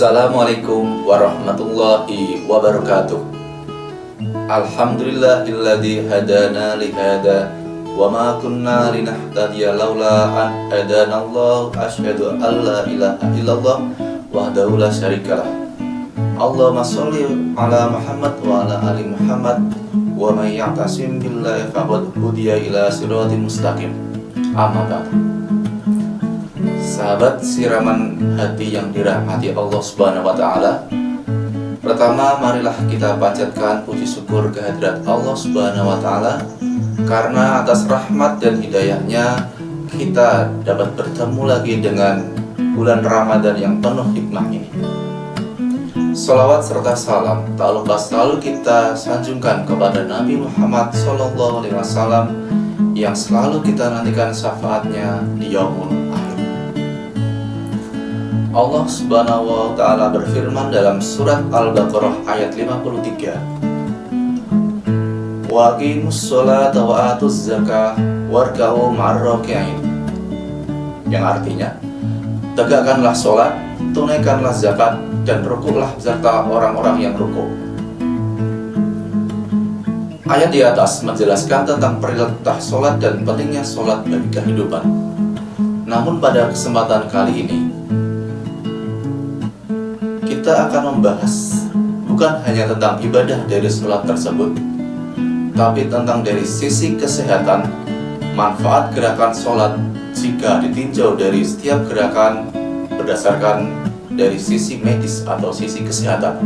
Assalamualaikum warahmatullahi wabarakatuh. Alhamdulillahilladzi hadana lihada wa ma kunna linahtadiya laula an hadanallahu asyhadu an la ilaha illallah wahdahu la syarikalah. Allahumma sholli ala Muhammad wa ala ali Muhammad wa may ya'tasim billahi faqad hudiya ila siratal mustaqim. Amma ba'du. Sahabat siraman hati yang dirahmati Allah Subhanahu wa taala. Pertama, marilah kita panjatkan puji syukur kehadirat Allah Subhanahu wa taala karena atas rahmat dan hidayahnya kita dapat bertemu lagi dengan bulan Ramadan yang penuh hikmah ini. Sholawat serta salam tak lupa selalu kita sanjungkan kepada Nabi Muhammad SAW yang selalu kita nantikan syafaatnya di yaumul akhir. Allah Subhanahu wa taala berfirman dalam surat Al-Baqarah ayat 53. Wa aqimus sholata wa atuz zakah warka'u ma'ar raki'in. Yang artinya, tegakkanlah sholat, tunaikanlah zakat, dan rukuklah serta orang-orang yang rukuk. Ayat di atas menjelaskan tentang perintah sholat dan pentingnya sholat bagi kehidupan. Namun pada kesempatan kali ini kita akan membahas bukan hanya tentang ibadah dari sholat tersebut, tapi tentang dari sisi kesehatan, manfaat gerakan sholat jika ditinjau dari setiap gerakan berdasarkan dari sisi medis atau sisi kesehatan.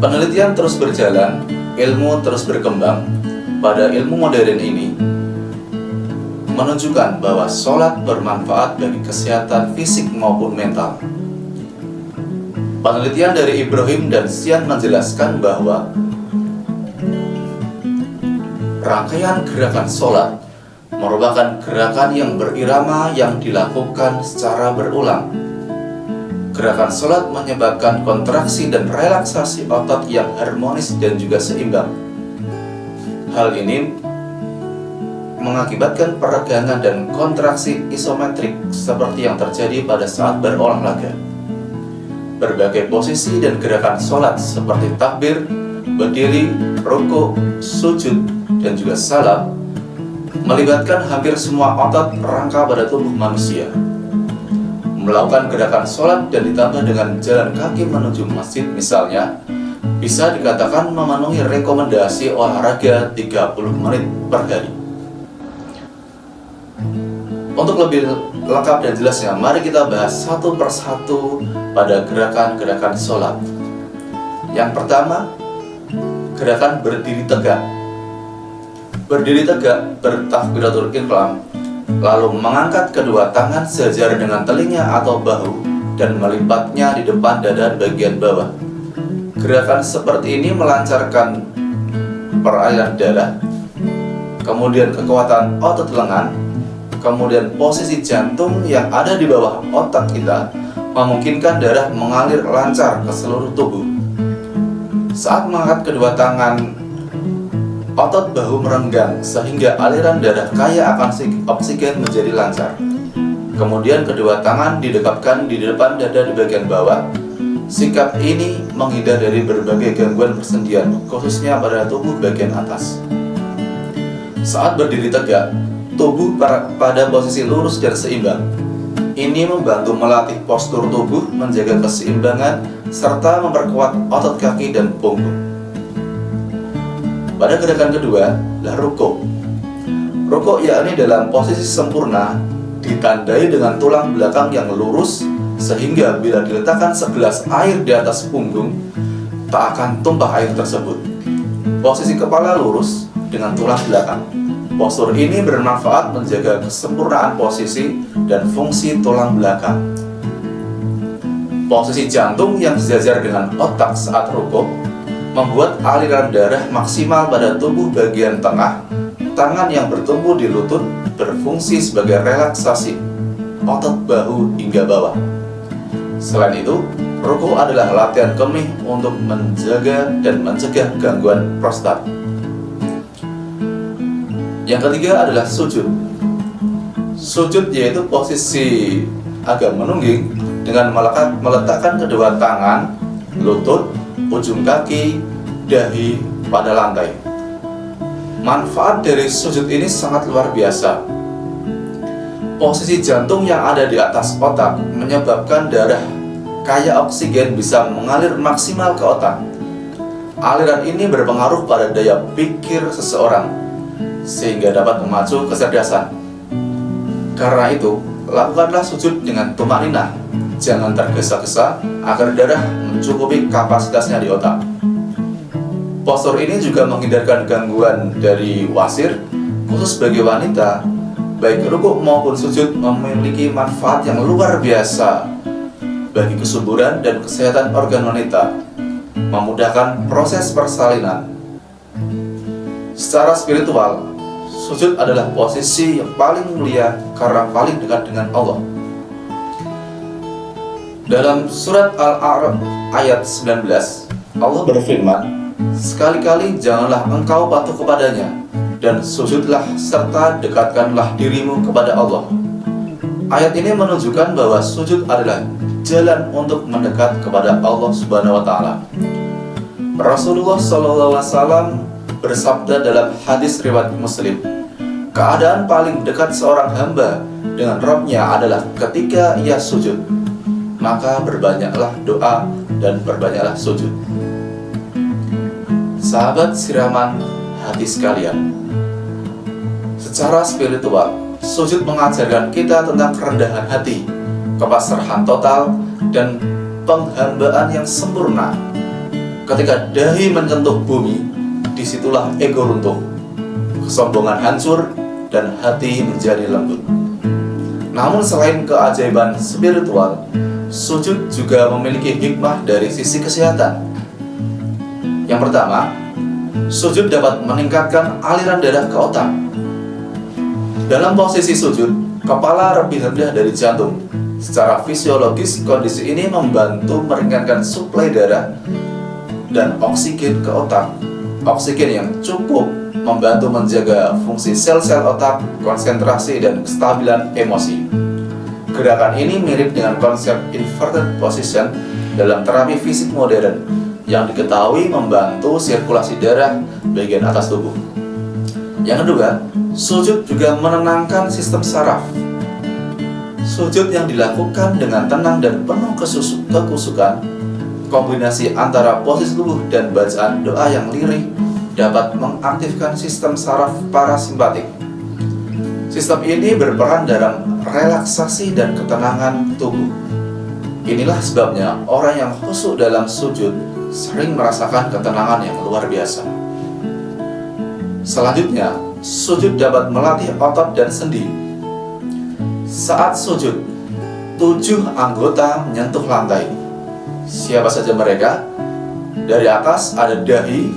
Penelitian terus berjalan, ilmu terus berkembang. Pada ilmu modern ini menunjukkan bahwa sholat bermanfaat bagi kesehatan fisik maupun mental. Penelitian dari Ibrahim dan Sian menjelaskan bahwa rangkaian gerakan sholat merupakan gerakan yang berirama yang dilakukan secara berulang. Gerakan sholat menyebabkan kontraksi dan relaksasi otot yang harmonis dan juga seimbang. Hal ini mengakibatkan peregangan dan kontraksi isometrik seperti yang terjadi pada saat berolahraga. Berbagai posisi dan gerakan sholat seperti takbir, berdiri, rukuk, sujud, dan juga salam melibatkan hampir semua otot rangka pada tubuh manusia. Melakukan gerakan sholat dan ditambah dengan jalan kaki menuju masjid misalnya, bisa dikatakan memenuhi rekomendasi olahraga 30 menit per hari. Untuk lebih lengkap dan jelasnya, mari kita bahas satu persatu pada gerakan-gerakan sholat. Yang pertama, gerakan berdiri tegak. Berdiri tegak bertakbiratul ihram, lalu mengangkat kedua tangan sejajar dengan telinga atau bahu dan melipatnya di depan dada bagian bawah. Gerakan seperti ini melancarkan peralihan darah, kemudian kekuatan otot lengan, kemudian posisi jantung yang ada di bawah otak kita memungkinkan darah mengalir lancar ke seluruh tubuh. Saat mengangkat kedua tangan, otot bahu merenggang sehingga aliran darah kaya akan oksigen menjadi lancar. Kemudian kedua tangan didekapkan di depan dada di bagian bawah. Sikap ini menghindar dari berbagai gangguan persendian, khususnya pada tubuh bagian atas. Saat berdiri tegak, tubuh pada posisi lurus dan seimbang. Ini membantu melatih postur tubuh, menjaga keseimbangan, serta memperkuat otot kaki dan punggung. Pada gerakan kedua, adalah rukuk. Rukuk yakni dalam posisi sempurna, ditandai dengan tulang belakang yang lurus, sehingga bila diletakkan segelas air di atas punggung, tak akan tumpah air tersebut. Posisi kepala lurus dengan tulang belakang. Postur ini bermanfaat menjaga kesempurnaan posisi dan fungsi tulang belakang. Posisi jantung yang sejajar dengan otak saat rukuk membuat aliran darah maksimal pada tubuh bagian tengah. Tangan yang bertumpu di lutut berfungsi sebagai relaksasi otot bahu hingga bawah. Selain itu, rukuk adalah latihan kemih untuk menjaga dan mencegah gangguan prostat. Yang ketiga adalah sujud. Sujud yaitu posisi agak menungging dengan meletakkan kedua tangan, lutut, ujung kaki, dahi pada lantai. Manfaat dari sujud ini sangat luar biasa. Posisi jantung yang ada di atas otak menyebabkan darah kaya oksigen bisa mengalir maksimal ke otak. Aliran ini berpengaruh pada daya pikir seseorang, sehingga dapat memacu kecerdasan. Karena itu, lakukanlah sujud dengan tumaninah. Jangan tergesa-gesa agar darah mencukupi kapasitasnya di otak. Postur ini juga menghindarkan gangguan dari wasir, khusus bagi wanita. Baik rukuk maupun sujud memiliki manfaat yang luar biasa bagi kesuburan dan kesehatan organ wanita, memudahkan proses persalinan. Secara spiritual, sujud adalah posisi yang paling mulia karena paling dekat dengan Allah. Dalam surat Al-A'raf ayat 19, Allah berfirman, "Sekali-kali janganlah engkau patuh kepadanya, dan sujudlah serta dekatkanlah dirimu kepada Allah." Ayat ini menunjukkan bahwa sujud adalah jalan untuk mendekat kepada Allah Subhanahu wa Ta'ala. Rasulullah SAW bersabda dalam hadis riwayat Muslim, "Keadaan paling dekat seorang hamba dengan Rabb-nya adalah ketika ia sujud. Maka berbanyaklah doa dan berbanyaklah sujud." Sahabat siraman hati sekalian, secara spiritual, sujud mengajarkan kita tentang kerendahan hati, kepasrahan total, dan penghambaan yang sempurna. Ketika dahi menyentuh bumi, disitulah ego runtuh, kesombongan hancur, dan hati menjadi lembut. Namun selain keajaiban spiritual, sujud juga memiliki hikmah dari sisi kesehatan. Yang pertama, sujud dapat meningkatkan aliran darah ke otak. Dalam posisi sujud, kepala lebih rendah dari jantung. Secara fisiologis, kondisi ini membantu meringankan suplai darah dan oksigen ke otak. Oksigen yang cukup membantu menjaga fungsi sel-sel otak, konsentrasi, dan kestabilan emosi. Gerakan ini mirip dengan konsep inverted position dalam terapi fisik modern yang diketahui membantu sirkulasi darah bagian atas tubuh. Yang kedua, sujud juga menenangkan sistem saraf. Sujud yang dilakukan dengan tenang dan penuh kekusukan, kombinasi antara posisi tubuh dan bacaan doa yang lirih dapat mengaktifkan sistem saraf parasimpatik. Sistem ini berperan dalam relaksasi dan ketenangan tubuh. Inilah sebabnya orang yang khusyuk dalam sujud sering merasakan ketenangan yang luar biasa. Selanjutnya, sujud dapat melatih otot dan sendi. Saat sujud, 7 anggota menyentuh lantai. Siapa saja mereka? Dari atas ada dahi,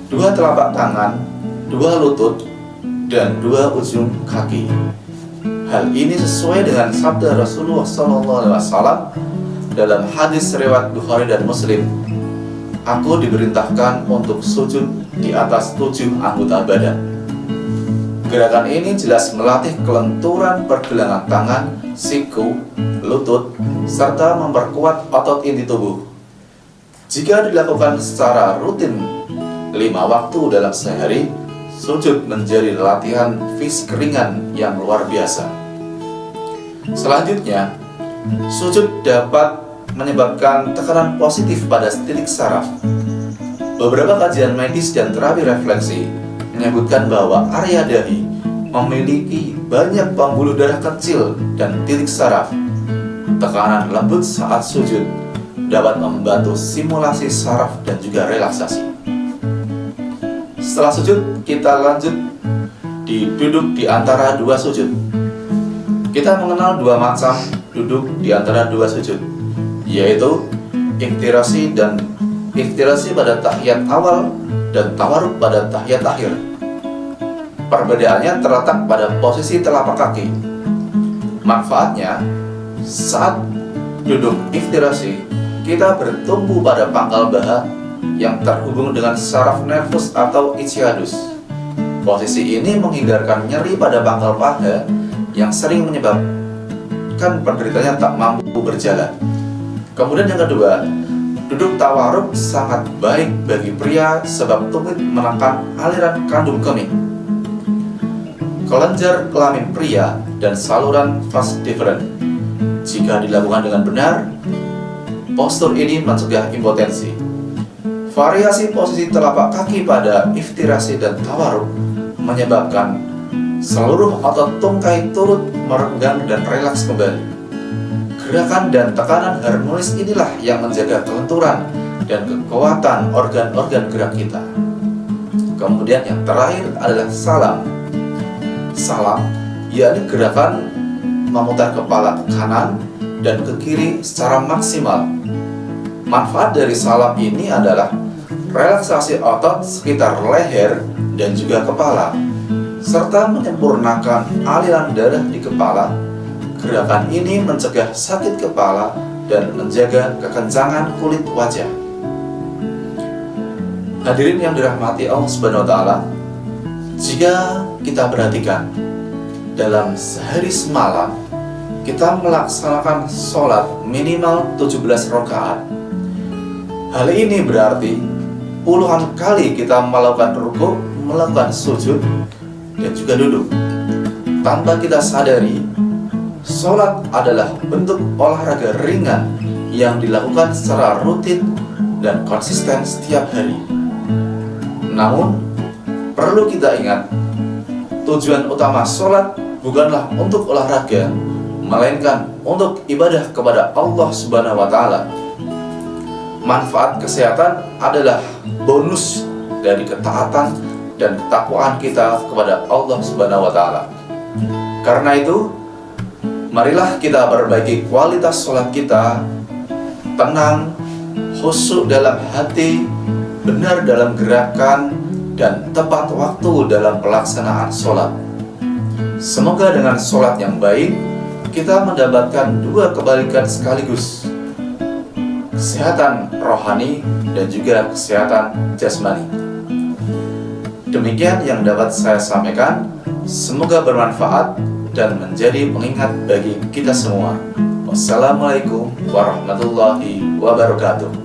2 telapak tangan, 2 lutut, dan 2 ujung kaki. Hal ini sesuai dengan sabda Rasulullah SAW dalam hadis riwayat Bukhari dan Muslim. Aku diperintahkan untuk sujud di atas 7 anggota badan. Gerakan ini jelas melatih kelenturan pergelangan tangan, siku, lutut, serta memperkuat otot inti tubuh. Jika dilakukan secara rutin 5 waktu dalam sehari, sujud menjadi latihan fisik ringan yang luar biasa. Selanjutnya, sujud dapat menyebabkan tekanan positif pada titik saraf. Beberapa kajian medis dan terapi refleksi menyebutkan bahwa area dahi memiliki banyak pembuluh darah kecil dan titik saraf. Tekanan lembut saat sujud dapat membantu simulasi saraf dan juga relaksasi. Setelah sujud, kita lanjut duduk di antara 2 sujud. Kita mengenal 2 macam duduk di antara 2 sujud, yaitu iftirasi pada tahiyat awal dan tawarruk pada tahiyat akhir. Perbedaannya terletak pada posisi telapak kaki. Manfaatnya, saat duduk iftirasi, kita bertumpu pada pangkal baha yang terhubung dengan saraf nervus atau ischiadus. Posisi ini menghindarkan nyeri pada pangkal paha yang sering kan penderitanya tak mampu berjalan. Kemudian yang kedua, duduk tawaruk sangat baik bagi pria sebab tumit menekan aliran kandung kemih. Kelenjar kelamin pria dan saluran vas deferens. Jika dilakukan dengan benar, postur ini mencegah impotensi. Variasi posisi telapak kaki pada iftirasi dan tawaruk menyebabkan seluruh otot tungkai turut merenggang dan relaks kembali. Gerakan dan tekanan harmonis inilah yang menjaga kelenturan dan kekuatan organ-organ gerak kita. Kemudian yang terakhir adalah salam. Salam, yakni gerakan memutar kepala ke kanan dan ke kiri secara maksimal. Manfaat dari salam ini adalah relaksasi otot sekitar leher dan juga kepala, serta menyempurnakan aliran darah di kepala. Gerakan ini mencegah sakit kepala dan menjaga kekencangan kulit wajah. Hadirin yang dirahmati Allah Subhanahu wa Ta'ala, jika kita perhatikan dalam sehari semalam kita melaksanakan sholat minimal 17 rakaat. Hal ini berarti puluhan kali kita melakukan rukuk, melakukan sujud, dan juga duduk. Tanpa kita sadari, sholat adalah bentuk olahraga ringan yang dilakukan secara rutin dan konsisten setiap hari. Namun, perlu kita ingat, tujuan utama sholat bukanlah untuk olahraga, melainkan untuk ibadah kepada Allah Subhanahu wa Ta'ala. Manfaat kesehatan adalah bonus dari ketaatan dan ketakwaan kita kepada Allah Subhanahu wa Ta'ala. Karena itu, marilah kita perbaiki kualitas sholat kita, tenang, khusyuk dalam hati, benar dalam gerakan, dan tepat waktu dalam pelaksanaan sholat. Semoga dengan sholat yang baik, kita mendapatkan dua kebaikan sekaligus, kesehatan rohani dan juga kesehatan jasmani. Demikian yang dapat saya sampaikan. Semoga bermanfaat dan menjadi pengingat bagi kita semua. Wassalamualaikum warahmatullahi wabarakatuh.